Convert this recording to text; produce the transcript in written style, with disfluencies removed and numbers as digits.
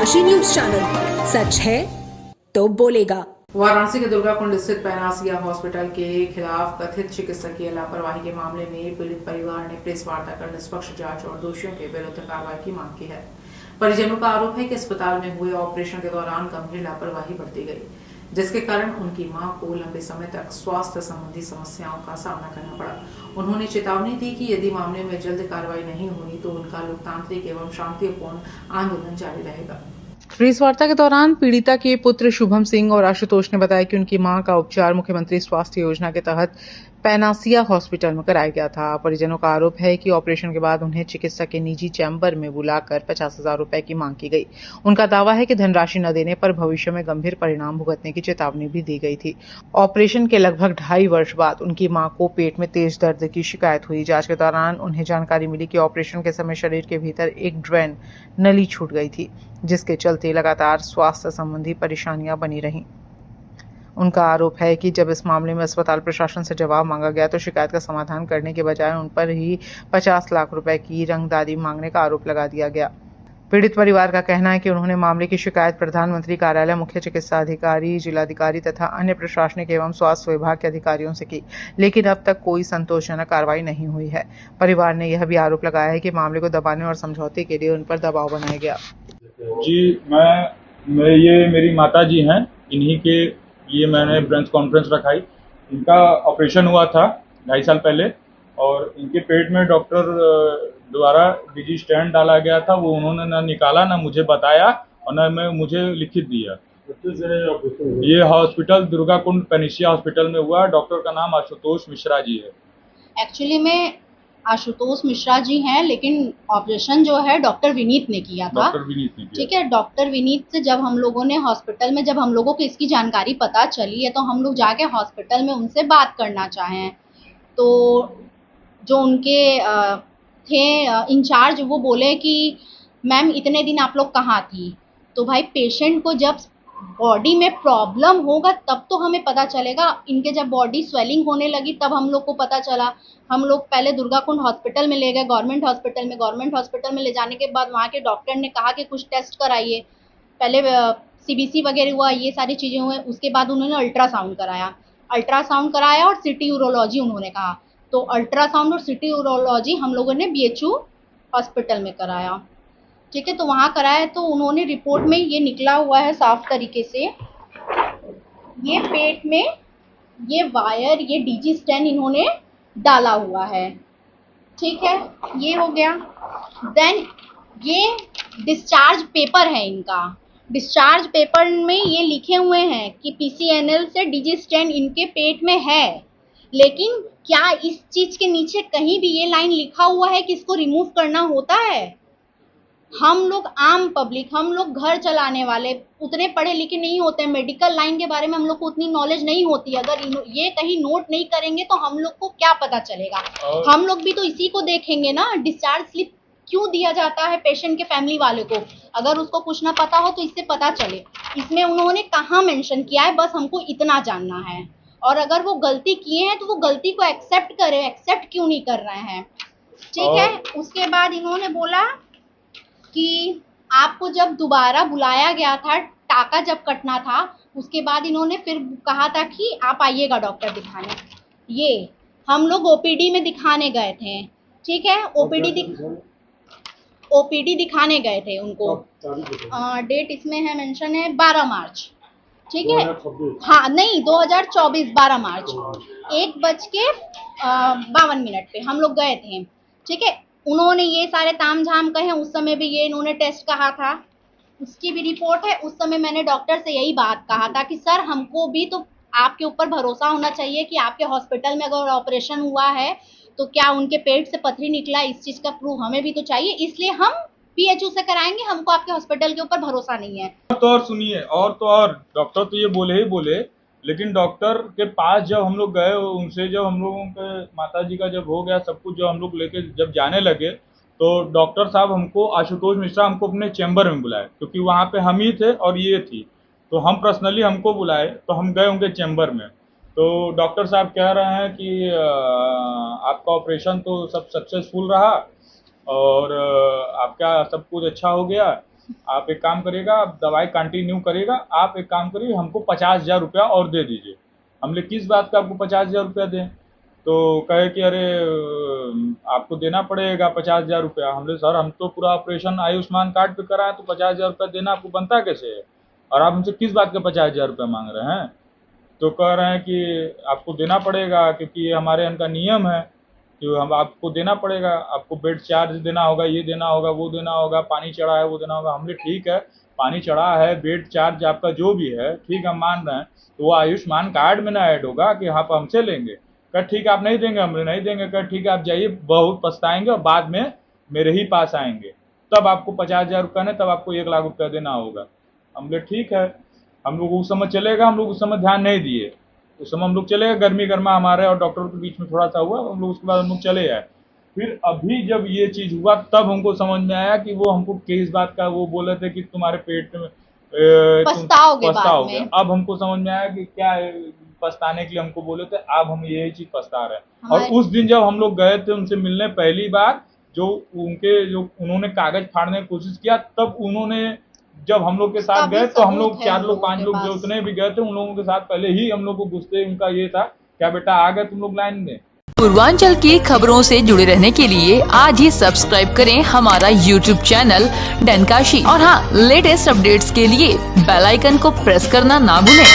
राशि news channel, सच है तो बोलेगा। वाराणसी के दुर्गाकुंड स्थित पैनासिया हॉस्पिटल के खिलाफ कथित चिकित्सकीय लापरवाही के मामले में पीड़ित परिवार ने प्रेस वार्ता कर निष्पक्ष जांच और दोषियों के विरुद्ध कार्रवाई की मांग की है। परिजनों का आरोप है कि अस्पताल में हुए ऑपरेशन के दौरान गंभीर लापरवाही बरती गई, जिसके कारण उनकी मां को लंबे समय तक स्वास्थ्य संबंधी समस्याओं का सामना करना पड़ा। उन्होंने चेतावनी दी कि यदि मामले में जल्द कार्रवाई नहीं हुई तो उनका लोकतांत्रिक एवं शांतिपूर्ण आंदोलन जारी रहेगा। प्रेस वार्ता के दौरान पीड़िता के पुत्र शुभम सिंह और आशुतोष ने बताया कि उनकी मां का उपचार मुख्यमंत्री स्वास्थ्य योजना के तहत पैनासिया हॉस्पिटल में कराया गया था। परिजनों का आरोप है कि ऑपरेशन के बाद उन्हें चिकित्सक के निजी चैम्बर में बुलाकर 50,000 रुपए की मांग की गई। उनका दावा है कि धनराशि न देने पर भविष्य में गंभीर परिणाम भुगतने की चेतावनी भी दी गई थी। ऑपरेशन के लगभग 2.5 वर्ष बाद उनकी मां को पेट में तेज दर्द की शिकायत हुई। जांच के दौरान उन्हें जानकारी मिली कि ऑपरेशन के समय शरीर के भीतर एक ड्रेन नली छूट गई थी, जिसके चलते लगातार स्वास्थ्य संबंधी परेशानियां बनी रहीं। उनका आरोप है कि जब इस मामले में अस्पताल प्रशासन से जवाब मांगा गया तो शिकायत का समाधान करने के बजाय उन पर ही 50 लाख रुपए की रंगदारी मांगने का आरोप लगा दिया गया। पीड़ित परिवार का कहना है कि उन्होंने मामले की शिकायत प्रधानमंत्री कार्यालय, मुख्य चिकित्सा अधिकारी, जिलाधिकारी तथा अन्य प्रशासनिक एवं स्वास्थ्य विभाग के अधिकारियों से की, लेकिन अब तक कोई संतोषजनक कार्रवाई नहीं हुई है। परिवार ने यह भी आरोप लगाया है कि मामले को दबाने और समझौते के लिए उन पर दबाव बनाया गया। जी, मैं ये मेरी माता जी हैं, इन्हीं के लिए मैंने प्रेस कॉन्फ्रेंस रखाई। इनका ऑपरेशन हुआ था 2.5 साल पहले और इनके पेट में डॉक्टर द्वारा डिजी स्टैंड डाला गया था। वो उन्होंने ना निकाला, ना मुझे बताया और ना मुझे लिखित दिया। ये हॉस्पिटल दुर्गाकुंड पैनासिया हॉस्पिटल में हुआ। डॉक्टर का नाम आशुतोष मिश्रा जी है। एक्चुअली में आशुतोष मिश्रा जी हैं, लेकिन ऑपरेशन जो है डॉक्टर विनीत ने किया था। डॉक्टर विनीत ने किया। ठीक है, डॉक्टर विनीत से जब हम लोगों ने हॉस्पिटल में, जब हम लोगों को इसकी जानकारी पता चली है तो हम लोग जाके हॉस्पिटल में उनसे बात करना चाहें, तो जो उनके थे इंचार्ज, वो बोले कि मैम इतने दिन आप लोग कहाँ थी। तो भाई पेशेंट को जब बॉडी में प्रॉब्लम होगा तब तो हमें पता चलेगा। इनके जब बॉडी स्वेलिंग होने लगी तब हम लोग को पता चला। हम लोग पहले दुर्गाकुंड हॉस्पिटल में ले गए, गवर्नमेंट हॉस्पिटल में ले जाने के बाद वहाँ के डॉक्टर ने कहा कि कुछ टेस्ट कराइए। पहले सीबीसी वगैरह हुआ, ये सारी चीज़ें हुए। उसके बाद उन्होंने अल्ट्रासाउंड कराया और सिटी यूरोलॉजी उन्होंने कहा। तो अल्ट्रासाउंड और सिटी यूरोलॉजी हम लोगों ने BHU हॉस्पिटल में कराया। ठीक है, तो वहाँ कराया तो उन्होंने रिपोर्ट में ये निकला हुआ है साफ तरीके से, ये पेट में ये वायर, ये डीजी स्टैंड इन्होंने डाला हुआ है। ठीक है, ये हो गया। देन ये डिस्चार्ज पेपर है इनका। डिस्चार्ज पेपर में ये लिखे हुए हैं कि PCNL से डीजी स्टैंड इनके पेट में है, लेकिन क्या इस चीज के नीचे कहीं भी ये लाइन लिखा हुआ है कि इसको रिमूव करना होता है? हम लोग आम पब्लिक, हम लोग घर चलाने वाले उतने पढ़े लिखे नहीं होते हैं। मेडिकल लाइन के बारे में हम लोग को उतनी नॉलेज नहीं होती। अगर ये कहीं नोट नहीं करेंगे तो हम लोग को क्या पता चलेगा? हम लोग भी तो इसी को देखेंगे ना, डिस्चार्ज स्लिप क्यों दिया जाता है पेशेंट के फैमिली वाले को। अगर उसको कुछ ना पता हो तो इससे पता चले। इसमें उन्होंने कहाँ मेंशन किया है, बस हमको इतना जानना है। और अगर वो गलती किए हैं तो वो गलती को एक्सेप्ट करें, एक्सेप्ट क्यों नहीं कर रहे हैं? ठीक है। उसके बाद इन्होंने बोला कि आपको जब दोबारा बुलाया गया था, टाका जब कटना था, उसके बाद इन्होंने फिर कहा था कि आप आइएगा डॉक्टर दिखाने। ये हम लोग OPD में दिखाने गए थे। ठीक है, OPD दिखाने गए थे उनको। डेट इसमें है, मेंशन है 12 मार्च। ठीक है, हाँ नहीं 2024 12 मार्च 1:52 पे हम लोग गए थे। ठीक है, उन्होंने ये सारे ताम झाम कहे। उस समय भी ये इन्होंने टेस्ट कहा था, उसकी भी रिपोर्ट है। उस समय मैंने डॉक्टर से यही बात कहा था कि सर हमको भी तो आपके ऊपर भरोसा होना चाहिए कि आपके हॉस्पिटल में अगर ऑपरेशन हुआ है तो क्या उनके पेट से पथरी निकला, इस चीज़ का प्रूफ हमें भी तो चाहिए, इसलिए हम PHU से कराएंगे, हमको आपके हॉस्पिटल के ऊपर भरोसा नहीं है। और सुनिए, और डॉक्टर तो ये बोले ही बोले, लेकिन डॉक्टर के पास जब हम लोग गए, उनसे जब हम लोगों के माता जी का जब हो गया सब कुछ, जब हम लोग लेके जब जाने लगे तो डॉक्टर साहब हमको, आशुतोष मिश्रा हमको अपने चैम्बर में बुलाए, क्योंकि वहाँ पे हम ही थे और ये थी। तो हम पर्सनली हमको बुलाए तो हम गए उनके चैम्बर में। तो डॉक्टर साहब कह रहे हैं कि आपका ऑपरेशन तो सब सक्सेसफुल रहा और आपका सब कुछ अच्छा हो गया, आप एक काम करिएगा, आप दवाई कंटिन्यू करिएगा, आप एक काम करिए हमको 50,000 रुपया और दे दीजिए। हमने किस बात का आपको 50,000 रुपया दें? तो कहे कि अरे आपको देना पड़ेगा 50,000 रुपया। हमने सर हम तो पूरा ऑपरेशन आयुष्मान कार्ड पे करा है, तो 50,000 रुपया देना आपको बनता कैसे है? और आप हमसे किस बात का 50,000 रुपया मांग रहे हैं? तो कह रहे हैं कि आपको देना पड़ेगा क्योंकि ये हमारे यहाँ का नियम है कि हम आपको देना पड़ेगा, आपको बेड चार्ज देना होगा, ये देना होगा, वो देना होगा, पानी चढ़ा है वो देना होगा। हमने ठीक है, पानी चढ़ा है, बेड चार्ज आपका जो भी है ठीक हम मान रहे हैं, तो वो आयुष्मान कार्ड में ना ऐड होगा कि आप हमसे लेंगे। कह ठीक है आप नहीं देंगे, हमने नहीं देंगे। कह ठीक है आप जाइए, बहुत पछताएंगे और बाद में मेरे ही पास आएंगे, तब आपको 50,000 रुपया नहीं, तब आपको 1 लाख रुपया देना होगा। हमने ठीक है, हम लोग उस समय चलेगा, हम लोग उस समय ध्यान नहीं दिए। उस समय हम लोग चले गए, गर्मी गर्मा हमारे और डॉक्टर के बीच में थोड़ा सा हुआ, हम लोग उसके बाद हम लोग चले आए। फिर अभी जब ये चीज़ हुआ तब हमको समझ में आया कि वो हमको किस बात का वो बोले थे कि तुम्हारे पेट में पछताओगे बाद में। अब हमको समझ में आया कि क्या पछताने के लिए हमको बोले थे, अब हम यही चीज़ पछता रहे हैं। और उस दिन जब हम लोग गए थे उनसे मिलने पहली बार, जो उन्होंने कागज फाड़ने की कोशिश किया, तब उन्होंने जब हम लोग के साथ गए तो हम लोग 4 लोग 5 लोग जो उतने भी गए थे उन लोगों के साथ पहले ही हम लोग को गुस्से उनका ये था, क्या बेटा आ गए तुम लोग लाइन में। पूर्वांचल की खबरों से जुड़े रहने के लिए आज ही सब्सक्राइब करें हमारा YouTube चैनल डनकाशी और हाँ, लेटेस्ट अपडेट्स के लिए बेल आइकन को प्रेस करना ना भूलें।